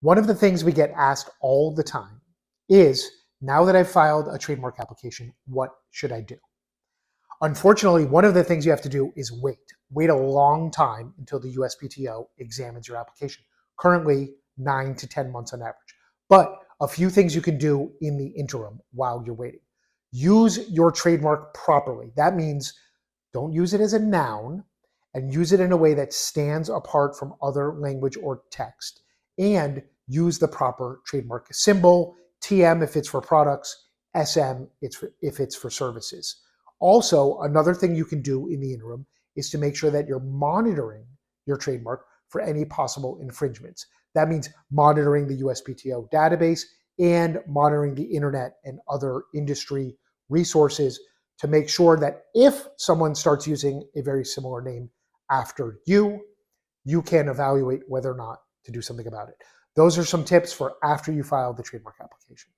One of the things we get asked all the time is, now that I've filed a trademark application, what should I do? Unfortunately, one of the things you have to do is wait a long time until the USPTO examines your application. Currently, 9 to 10 months on average. But a few things you can do in the interim while you're waiting. Use your trademark properly. That means don't use it as a noun, and use it in a way that stands apart from other language or text, and use the proper trademark symbol, TM if it's for products, SM if it's for services. Also, another thing you can do in the interim is to make sure that you're monitoring your trademark for any possible infringements. That means monitoring the USPTO database and monitoring the internet and other industry resources to make sure that if someone starts using a very similar name after you can evaluate whether or not to do something about it. Those are some tips for after you file the trademark application.